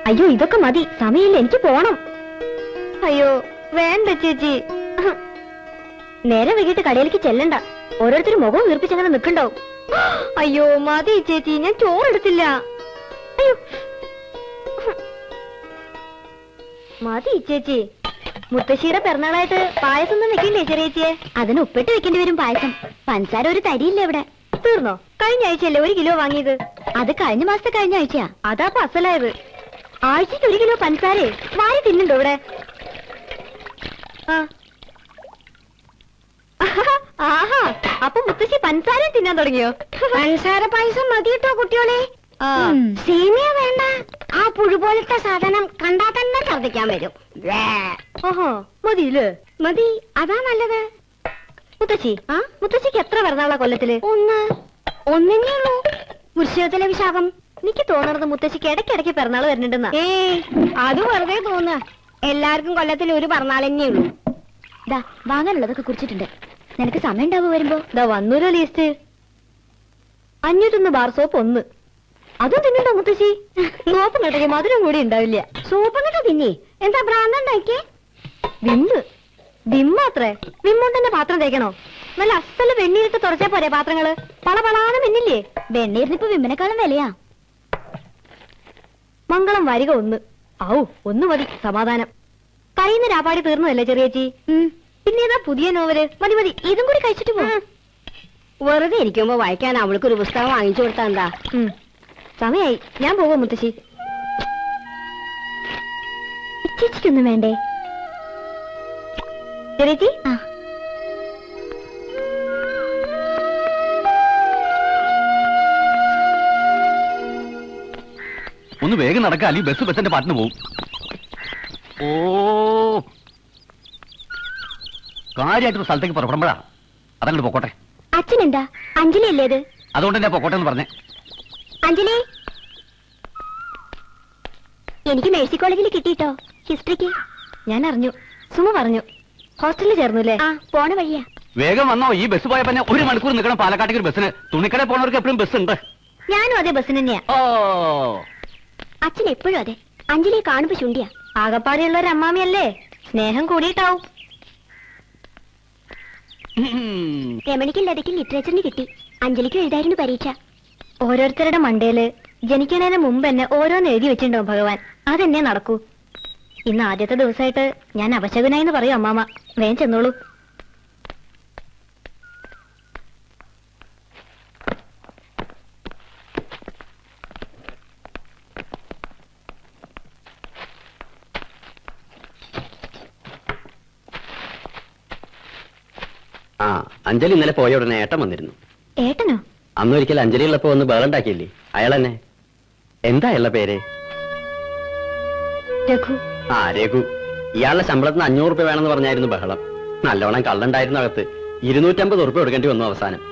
അയ്യോ ഇതൊക്കെ മതി, സമയമില്ല, എനിക്ക് പോണം. അയ്യോ വേണ്ട ചേച്ചി, നേരെ വൈകിട്ട് കടയിലേക്ക് ചെല്ലണ്ട. ഓരോരുത്തരും മുഖം വീർപ്പിച്ചങ്ങനെ നിൽക്കണ്ടാവും. അയ്യോ മതി ചേച്ചി, ഞാൻ ചോറെടുത്തില്ല. അയ്യോ മതി ചേച്ചി. മുത്തശ്ശിയുടെ പിറന്നാളായിട്ട് പായസം ഒന്നും വെക്കില്ലേ ചെറിയേച്ചിയെ? അതിന് ഉപ്പിട്ട് വെക്കേണ്ടി വരും പായസം. പഞ്ചസാര ഒരു തരിയില്ല ഇവിടെ. തീർന്നോ? കഴിഞ്ഞ ആഴ്ചയല്ലേ 1 കിലോ വാങ്ങിയത്? അത് കഴിഞ്ഞ മാസത്തെ കഴിഞ്ഞ ആഴ്ചയാ. അതാ അസലായത്. ആഴ്ചക്ക് 1 കിലോ പഞ്ചസാരേ വാരി തിന്നുണ്ടോ ഇവിടെ? ആഹാ, അപ്പൊ മുത്തശ്ശി പഞ്ചസാരയും തിന്നാൻ തുടങ്ങിയോ? പഞ്ചസാര പായസം മതി കേട്ടോ കുട്ടിയോളെ. സേമിയ വേണ്ട, ആ പുഴു പോലത്തെ സാധനം കണ്ടാ തന്നെ ഛർദിക്കാൻ വരും. ഓഹോ മതിയില്ലേ? മതി, അതാ നല്ലത്. മുത്തശ്ശി, മുത്തശ്ശിക്ക് എത്ര പിറന്നാളാ കൊല്ലത്തില്? ഒന്നേ ഉള്ളൂ. വൃശ്ചികത്തിലെ വിശാഖം. എനിക്ക് തോന്നണത് മുത്തശ്ശിക്ക് ഇടയ്ക്കിടയ്ക്ക് പിറന്നാൾ വരുന്നുണ്ടെന്നാ. അത് വെറുതെ തോന്നുക. എല്ലാവർക്കും കൊല്ലത്തിൽ ഒരു പിറന്നാൾ തന്നെയുള്ളൂ. ദാ വാങ്ങാനുള്ളതൊക്കെ കുറിച്ചിട്ടുണ്ട്. നിനക്ക് സമയം ഉണ്ടാവുക വരുമ്പോ? ദാ വന്നൂരോ ലീസ്റ്റ്. 501 bar soap 1. അതും തിന്നുണ്ടോ മുത്തശ്ശി? സോപ്പും കെട്ടയ്ക്ക് മധുരം കൂടി ഉണ്ടാവില്ല. സോപ്പും കെട്ട തിന്നേ എന്താ ഭ്രാന്തണ്ടാക്കിയേ? വിമ്മാത്രേ. വിമ്മോണ്ടന്നെ പാത്രം തേക്കണോ? നല്ല അസല് വെണ്ണീരിട്ട് തുറച്ചാ പോരെ പാത്രങ്ങള്? പളപളാന്ന് മിന്നില്ലേ? വെണ്ണീരിനിപ്പോ വിമ്മിനെക്കാളും വിലയാ. മംഗളം വരിക 1. ഔ 1 മതി, സമാധാനം. കയ്യിന്ന് രാപ്പാടി തീർന്നതല്ലേ ചെറിയേച്ചി? പിന്നെ ഏതാ പുതിയ നോവല്? മതി മതി, ഇതും കൂടി കഴിച്ചിട്ട് പോ. വെറുതെ ഇരിക്കുമ്പോ വായിക്കാൻ അവൾക്കൊരു പുസ്തകം വാങ്ങിച്ചു കൊടുത്താ എന്താ? സമയായി, ഞാൻ പോവാ മുത്തശ്ശി. ചേച്ചിക്കൊന്നും വേണ്ടേ ചെറിയേച്ചി? ഒന്ന് വേഗം നടക്കാം, അല്ലെങ്കിൽ ബസ് ബസ്സിന്റെ പാട്ടിന് പോവും. ഓ കാര്യമായിട്ട് സ്ഥലത്തേക്ക് പുറപ്പെടുമ്പോഴാ അതങ്ങോട്ട് പൊക്കോട്ടെ. അച്ഛനെന്താ? അഞ്ജലി അല്ലേ അത്? അതുകൊണ്ട് തന്നെ പൊക്കോട്ടെ എന്ന് പറഞ്ഞേ. അഞ്ജലി, എനിക്ക് മേഴ്സി കോളേജിൽ കിട്ടിട്ടോ ഹിസ്റ്ററിക്ക്. ഞാൻ അറിഞ്ഞു, സുമ പറഞ്ഞു. ഹോസ്റ്റലിൽ ചേർന്നുല്ലേ? പോണ വഴിയാ. വേഗം വന്നോ, ഈ ബസ് പോയപ്പോ 1 മണിക്കൂർ നിൽക്കണം പാലക്കാട്ടേക്ക് ഒരു ബസ്സിന്. തുണിക്കട പോണവർക്ക് എപ്പോഴും ബസ് ഉണ്ട്. ഞാനും അതേ ബസ്സിന് തന്നെയാ. അച്ഛൻ എപ്പോഴും അതെ. അഞ്ജലിയെ കാണുമ്പോ ചുണ്ടിയാ. ആകപ്പാടെയുള്ള ഒരു അമ്മാമിയല്ലേ, സ്നേഹം കൂടിയിട്ടാവും. രമണിക്കും ലതയ്ക്കും ലിറ്ററേച്ചറിന് കിട്ടി. അഞ്ജലിക്കും എഴുതായിരുന്നു പരീക്ഷ. ഓരോരുത്തരുടെ മണ്ടയില് ജനിക്കുന്നതിന് മുമ്പ് തന്നെ ഓരോന്ന് എഴുതി വെച്ചിട്ടുണ്ടാവും ഭഗവാൻ. അതെന്നെ നടക്കൂ. ഇന്ന് ആദ്യത്തെ ദിവസമായിട്ട് ഞാൻ അപശകുനായിന്ന് പറയും അമ്മാമ. വേഗം ചെന്നോളൂ. അഞ്ജലി ഇന്നലെ പോയ ഉടനെ ഏട്ടൻ വന്നിരുന്നു. ഏട്ടനോ? അന്നൊരിക്കൽ അഞ്ജലിയുള്ളപ്പോ ഒന്ന് ബഹളുണ്ടാക്കിയില്ലേ, അയാളെന്നെ. എന്താ അയാളുടെ പേര്? രഘു. രഘു. ഇയാളുടെ ശമ്പളത്തിന് 500 രൂപ വേണമെന്ന് പറഞ്ഞായിരുന്നു ബഹളം. നല്ലോണം കള്ളുണ്ടായിരുന്ന അകത്ത്. 250 രൂപ കൊടുക്കേണ്ടി വന്നു അവസാനം.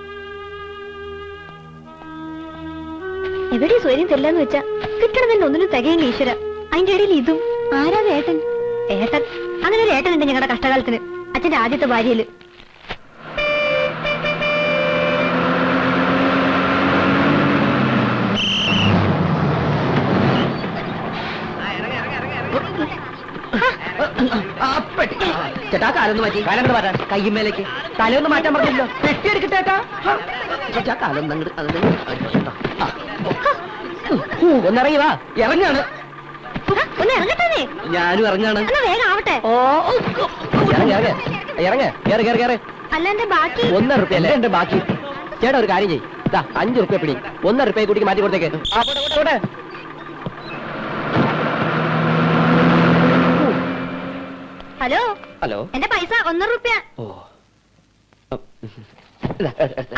എവിടെ സ്വര്യം തരില്ലെന്ന് വെച്ചാ കിട്ടണമെന്ന് ഒന്നിനും തികയില്ല ഈശ്വര. അതിന്റെ ഇടയിൽ ഇതും. ആരാ ഏട്ടൻ? ഏട്ടൻ, അങ്ങനെ ഒരു ഏട്ടനുണ്ട് ഞങ്ങളുടെ കഷ്ടകാലത്തിന്. അച്ഛന്റെ ആദ്യത്തെ ഭാര്യയില്. ചേട്ടാ കാലൊന്ന് മാറ്റി. കാലൊന്ന് മാറ്റാൻ കയ്യുമേലേക്ക് തലയൊന്ന് മാറ്റാൻ പറഞ്ഞല്ലോ. പെട്ടിയെടുക്കട്ടേട്ടാ. കാലൊന്ന് ഒന്നിറങ്ങി വാ. ഇറങ്ങാണ്. ഒന്ന് ഇറങ്ങട്ടെ. ഞാനും ഇറങ്ങാണ്. വേഗം ആവട്ടെ. അല്ല എന്റെ ബാക്കി 1 റുപ്യ അല്ലേ എന്റെ ബാക്കി. ചേട്ടാ ഒരു കാര്യം ചെയ്യ്, 5 റുപ്യ പിടി. 1 റുപ്യ കൂട്ടിക്ക് മാറ്റി കൊടുത്തേക്ക്. ഹലോ ഹലോ, എന്റെ പൈസ 1 റുപ്യ.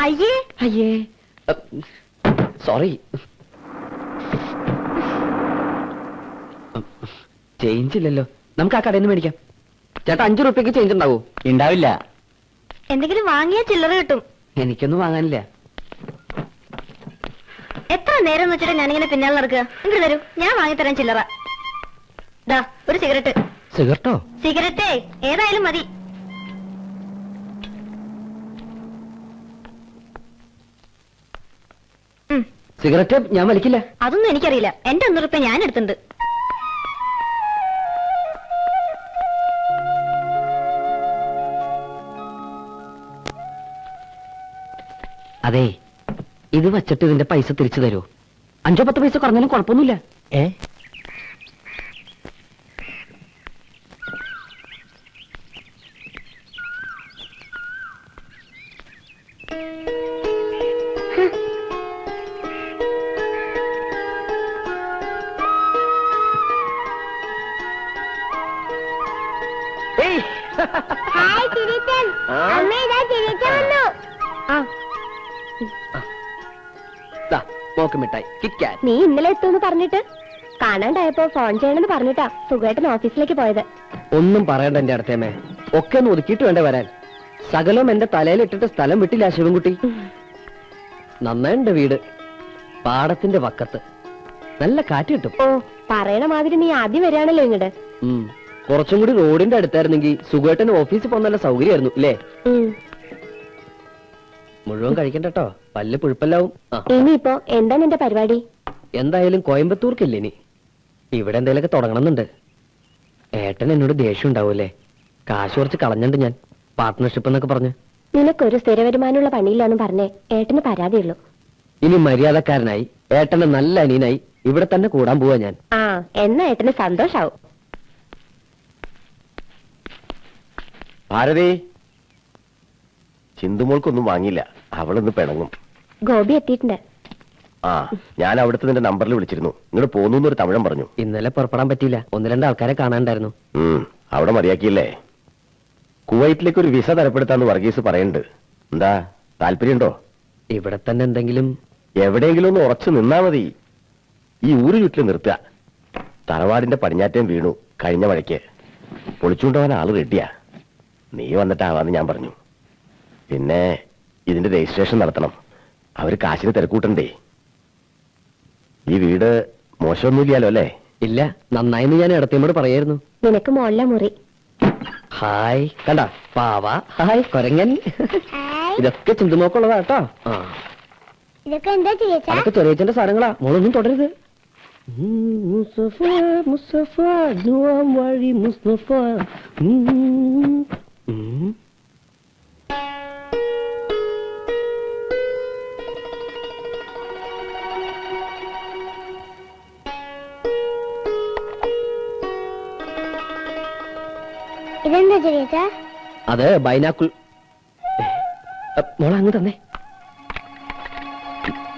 അയ്യേ അയ്യേ, സോറി. ചേഞ്ച് ഇല്ലല്ലോ. നമുക്ക് ആ കടയിൽ നിന്ന് മേടിക്കാം. ചേട്ടാ 5 റുപ്യക്ക് ചേഞ്ച് ഉണ്ടാവോ? ഉണ്ടാവില്ല. എന്തെങ്കിലും വാങ്ങിയാ ചില്ലറ കിട്ടും. എനിക്കൊന്നും വാങ്ങാനില്ല. എത്ര നേരം എന്ന് വെച്ചിട്ട് ഞാനിങ്ങനെ പിന്നാലെ നടക്കുക. ഇങ്ങോട്ട് തരൂ, ഞാൻ വാങ്ങിത്തരാൻ ചില്ലറ. ദാ ഒരു സിഗരറ്റ്. സിഗരറ്റോ? സിഗരറ്റേ ഏതായാലും മതി. സിഗരറ്റ് ഞാൻ വലിക്കില്ല. അതൊന്നും എനിക്കറിയില്ല. എന്റെ 1 റുപ്യ ഞാൻ എടുത്തിട്ടുണ്ട്. അതെ, ഇത് വച്ചിട്ട് ഇതിന്റെ പൈസ തിരിച്ചു തരൂ. 5-10 പൈസ കുറഞ്ഞാലും കുഴപ്പമൊന്നുമില്ല. ഹായ് ചിരിച്ചൻ. അമ്മ ഇതാ ചിരിച്ചൻ വന്നു. മോക്ക് മിഠായി കിറ്റ്കാറ്റ്. നീ ഇന്നലെ എത്തുമെന്ന് പറഞ്ഞിട്ട് കാണാണ്ടായപ്പോ ഫോൺ ചെയ്യണമെന്ന് പറഞ്ഞിട്ടാ സുഖേട്ടൻ ഓഫീസിലേക്ക് പോയത്. ഒന്നും പറയണ്ട എന്റെ അടുത്തേമേ, ഒക്കെ ഒന്ന് ഒതുക്കിയിട്ട് വേണ്ടേ വരാൻ. സകലവും എന്റെ തലയിലിട്ടിട്ട് സ്ഥലം വിട്ടില്ല ശിവൻകുട്ടി. നന്നായിണ്ട് വീട്, പാടത്തിന്റെ വക്കത്ത്, നല്ല കാറ്റ് കിട്ടും. ഓ, പറയണ മാതിരി നീ ആദ്യം വരികയാണല്ലോ ഇങ്ങോട്ട്. കുറച്ചും കൂടി റോഡിന്റെ അടുത്തായിരുന്നെങ്കിൽ സുഖേട്ടന് ഓഫീസിൽ പോകാൻ നല്ല സൗകര്യമായിരുന്നു ഇല്ലേ? മുഴുവൻ കഴിക്കണ്ടോ, പല്ല് പുഴുപ്പല്ലാവും. ഇനിയിപ്പോ എന്താ നിന്റെ പരിപാടി? എന്തായാലും കോയമ്പത്തൂർക്കില്ല ഇനി, ഇവിടെ എന്തെങ്കിലുമൊക്കെ തുടങ്ങണമെന്നുണ്ട്. ഏട്ടൻ എന്നോട് ദേഷ്യം ഉണ്ടാവൂലേ? കാശ് കുറച്ച് കളഞ്ഞിട്ടുണ്ട് ഞാൻ, പാർട്ട്ണർഷിപ്പ് എന്നൊക്കെ പറഞ്ഞ്. നിനക്കൊരു സ്ഥിര വരുമാനമുള്ള പണിയില്ലാന്ന് പറഞ്ഞേ ഏട്ടന് പരാതിയുള്ളൂ. ഇനി മര്യാദക്കാരനായി ഏട്ടന്റെ നല്ല അനിയനായി ഇവിടെ തന്നെ കൂടാൻ പോവാ ഞാൻ. ആ, എന്നാ ഏട്ടന് സന്തോഷാവും. ഭാരതി, ചിന്തുമോൾക്കൊന്നും വാങ്ങിയില്ല, അവളൊന്ന് പിണങ്ങും. ഗോപി എത്തിയിട്ടുണ്ട്. ആ, ഞാൻ അവിടുത്തെ നിന്റെ നമ്പറിൽ വിളിച്ചിരുന്നു. ഇങ്ങോട്ട് പോന്നു ഒരു തമിഴൻ പറഞ്ഞു. ഇന്നലെ പുറപ്പെടാൻ പറ്റിയില്ല, 1-2 ആൾക്കാരെ കാണാണ്ടായിരുന്നു. അവിടെ മതിയാക്കിയില്ലേ? കുവൈറ്റിലേക്ക് ഒരു വിസ തരപ്പെടുത്താന്ന് വർഗീസ് പറയുന്നുണ്ട്. എന്താ, താല്പര്യമുണ്ടോ? ഇവിടെ തന്നെ എന്തെങ്കിലും എവിടെയെങ്കിലും ഒന്ന് ഉറച്ചു നിന്നാ മതി. ഈ ഊര് ചുറ്റിൽ നിർത്തുക. തറവാടിന്റെ പടിഞ്ഞാറ്റം വീണു കഴിഞ്ഞ മഴയ്ക്ക്, പൊളിച്ചുകൊണ്ടുപോകാൻ ആള് റെഡിയാ. നീ വന്നിട്ടാവാന്ന് ഞാൻ പറഞ്ഞു. പിന്നെ ഇതിന്റെ രജിസ്ട്രേഷൻ നടത്തണം, അവര് കാശിന് തിരക്കൂട്ടണ്ടേ. ഈ വീട് മോശമൊന്നുമില്ലല്ലോ അല്ലേ? ഇല്ല, നന്നായിന്ന് ഞാൻ ഇടത്തേമോട് പറയായിരുന്നു. നിനക്ക് മോളിലെ മുറി. ഹായ്, കണ്ട പാവ. ഹായ് കൊരങ്ങൻ. ഇതൊക്കെ ചിന്തുമോക്കുള്ളതാ കേട്ടോ. ഇതൊക്കെ എന്താ ചേച്ചാ? അതൊക്കെ ചെറിയച്ഛന്റെ സാധനങ്ങളാ, മോളൊന്നും തുടരുത്. മുസ്തഫ മുസ്തഫ ദുആം വഴി മുസ്തഫ. ഇതെന്താ ചേച്ചാ? അത് ബൈനാക്കുൾ. മോളെ അങ്ങ് തന്നെ.